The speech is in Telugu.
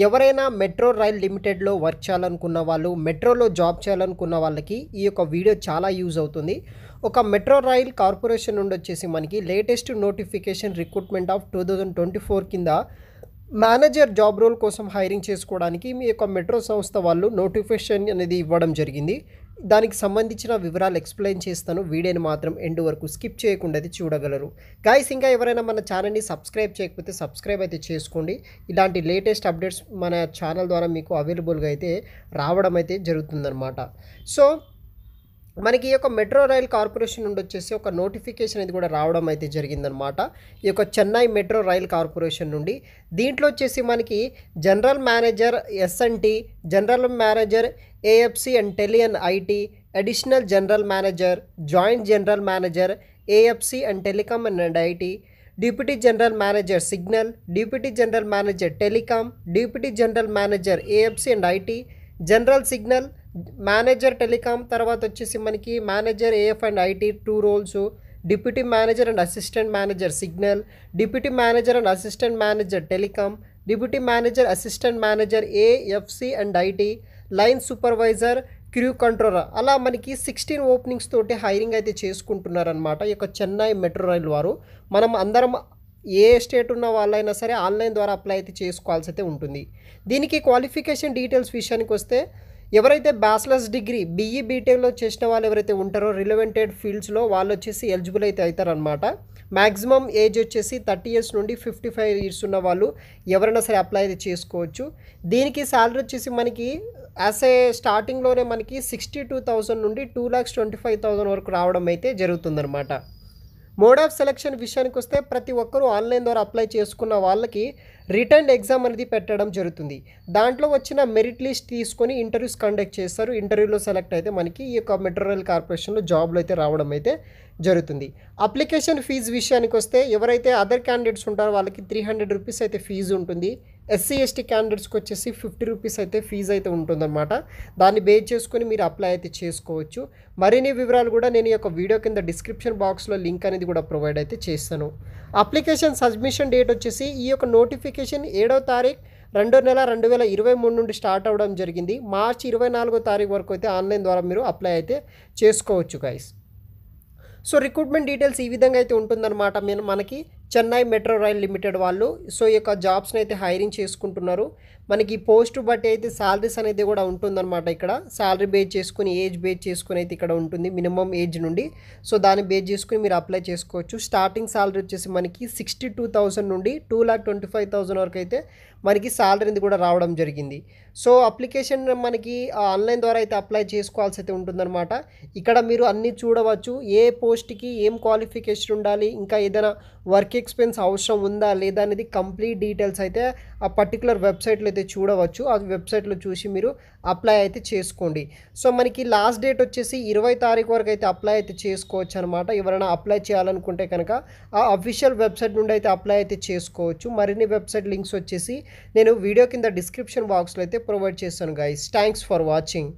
ఎవరైనా మెట్రో రైల్ లిమిటెడ్లో వర్క్ చేయాలనుకున్న వాళ్ళు, మెట్రోలో జాబ్ చేయాలనుకున్న వాళ్ళకి ఈ యొక్క వీడియో చాలా యూజ్ అవుతుంది. ఒక మెట్రో రైల్ కార్పొరేషన్ నుండి వచ్చేసి మనకి లేటెస్ట్ నోటిఫికేషన్ రిక్రూట్మెంట్ ఆఫ్ 2024 కింద మేనేజర్ జాబ్ రోల్ కోసం హైరింగ్ చేసుకోవడానికి మీ యొక్క మెట్రో సంస్థ వాళ్ళు నోటిఫికేషన్ అనేది ఇవ్వడం జరిగింది. దానికి సంబంధించిన వివరాలు ఎక్స్ప్లెయిన్ చేస్తాను. వీడియోని మాత్రం ఎండ్ వరకు స్కిప్ చేయకుండా అయితే చూడగలరు. గైస్, ఇంకా ఎవరైనా మన ఛానల్ని సబ్స్క్రైబ్ చేయకపోతే సబ్స్క్రైబ్ అయితే చేసుకోండి. ఇలాంటి లేటెస్ట్ అప్డేట్స్ మన ఛానల్ ద్వారా మీకు అవైలబుల్గా అయితే రావడం అయితే జరుగుతుందన్నమాట. సో మనకి ఈ యొక్క మెట్రో రైల్ కార్పొరేషన్ నుండి వచ్చేసి ఒక నోటిఫికేషన్ అనేది కూడా రావడం అయితే జరిగిందనమాట. ఈ యొక్క చెన్నై మెట్రో రైల్ కార్పొరేషన్ నుండి దీంట్లో వచ్చేసి మనకి general manager SNT, general manager AFC and tele and IT, additional general manager, joint general manager AFC and telecom and IT, deputy general manager signal, deputy general manager telecom, deputy general manager AFC and IT, general signal, manager telecom, తర్వాత వచ్చేసి మనకి manager AF and IT 2 roles, deputy manager and assistant manager signal, deputy manager and assistant manager telecom, deputy manager assistant manager AFC and IT, line supervisor, crew controller. అలా మనకి 16 ఓపెనింగ్స్ తోటి హైరింగ్ అయితే చేసుకుంటున్నారనమాట ఈ యొక్క చెన్నై మెట్రో రైల్ వారు. మనం అందరం ఏ స్టేట్ ఉన్న వాళ్ళైనా సరే ఆన్లైన్ ద్వారా అప్లై అయితే చేసుకోవాల్సి అయితే ఉంటుంది. దీనికి క్వాలిఫికేషన్ డీటెయిల్స్ విషయానికి వస్తే ఎవరైతే బ్యాచిలర్స్ డిగ్రీ బీఈ బీటెక్లో చేసిన వాళ్ళు ఎవరైతే ఉంటారో రిలవెంటెడ్ ఫీల్డ్స్లో వాళ్ళు వచ్చేసి ఎలిజిబుల్ అయితే అవుతారనమాట. మ్యాక్సిమం ఏజ్ వచ్చేసి 30 ఇయర్స్ నుండి 55 ఇయర్స్ ఉన్న వాళ్ళు ఎవరైనా సరే అప్లై అయితే చేసుకోవచ్చు. దీనికి శాలరీ వచ్చేసి మనకి యాజ్ ఏ స్టార్టింగ్లోనే మనకి 62,000 నుండి 2,25,000 వరకు రావడం అయితే జరుగుతుందన్నమాట. మోడ్ ఆఫ్ సెలక్షన్ విషయానికి వస్తే ప్రతి ఒక్కరూ ఆన్లైన్ ద్వారా అప్లై చేసుకున్న వాళ్ళకి రిటర్న్ ఎగ్జామ్ అనేది పెట్టడం జరుగుతుంది. దాంట్లో వచ్చిన మెరిట్ లిస్ట్ తీసుకొని ఇంటర్వ్యూస్ కండక్ట్ చేస్తారు. ఇంటర్వ్యూలో సెలెక్ట్ అయితే మనకి ఈ యొక్క మెట్రో రైల్ కార్పొరేషన్లో జాబ్లో అయితే రావడం అయితే జరుగుతుంది. అప్లికేషన్ ఫీజు విషయానికి వస్తే ఎవరైతే అదర్ క్యాండిడేట్స్ ఉంటారో వాళ్ళకి 300 రూపీస్ అయితే ఫీజు ఉంటుంది. ఎస్సీ ఎస్టీ క్యాండిడేట్స్కి వచ్చేసి 50 రూపీస్ అయితే ఫీజు అయితే ఉంటుందన్నమాట. దాన్ని బేస్ చేసుకొని మీరు అప్లై అయితే చేసుకోవచ్చు. మరిన్ని వివరాలు కూడా నేను ఈ యొక్క వీడియో కింద డిస్క్రిప్షన్ బాక్స్లో లింక్ అనేది కూడా ప్రొవైడ్ అయితే చేస్తాను. అప్లికేషన్ సబ్మిషన్ డేట్ వచ్చేసి ఈ యొక్క నోటిఫికేషన్ 7వ తారీఖు 2వ నెల 2023 నుండి స్టార్ట్ అవ్వడం జరిగింది. మార్చి 24వ తారీఖు వరకు అయితే ఆన్లైన్ ద్వారా మీరు అప్లై అయితే చేసుకోవచ్చు గైస్. సో రిక్రూట్మెంట్ డీటెయిల్స్ ఈ విధంగా అయితే ఉంటుందన్నమాట. మనకి చెన్నై మెట్రో రైల్ లిమిటెడ్ వాళ్ళు సో ఈ యొక్క జాబ్స్ని అయితే హైరింగ్ చేసుకుంటున్నారు. మనకి పోస్ట్ బట్టి అయితే శాలరీస్ అనేది కూడా ఉంటుందన్నమాట. ఇక్కడ శాలరీ బేస్ చేసుకుని ఏజ్ బేస్ చేసుకుని అయితే ఇక్కడ ఉంటుంది మినిమం ఏజ్ నుండి. సో దాన్ని బేస్ చేసుకుని మీరు అప్లై చేసుకోవచ్చు. స్టార్టింగ్ శాలరీ వచ్చేసి మనకి 62,000 నుండి 2,25,000 వరకు అయితే మనకి శాలరీ అనేది కూడా రావడం జరిగింది. సో అప్లికేషన్ మనకి ఆన్లైన్ ద్వారా అయితే అప్లై చేసుకోవాల్సి అయితే ఉంటుందన్నమాట. ఇక్కడ మీరు అన్నీ చూడవచ్చు. ఏ పోస్ట్కి ఏం క్వాలిఫికేషన్ ఉండాలి, ఇంకా ఏదైనా వర్క్ ఎక్స్పీరియన్స్ అవసరం ఉందా లేదా అనేది కంప్లీట్ డీటెయిల్స్ అయితే ఆ పర్టికులర్ వెబ్సైట్లో అయితే చూడవచ్చు. ఆ వెబ్సైట్లో చూసి మీరు అప్లై అయితే చేసుకోండి. సో మనకి లాస్ట్ డేట్ వచ్చేసి 20 తారీఖు వరకు అయితే అప్లై అయితే చేసుకోవచ్చు అనమాట. ఎవరైనా అప్లై చేయాలనుకుంటే కనుక ఆ అఫీషియల్ వెబ్సైట్ నుండి అయితే అప్లై అయితే చేసుకోవచ్చు. మరిన్ని వెబ్సైట్ లింక్స్ వచ్చేసి నేను వీడియో కింద డిస్క్రిప్షన్ బాక్స్లో అయితే ప్రొవైడ్ చేస్తాను గైస్. Thanks for watching.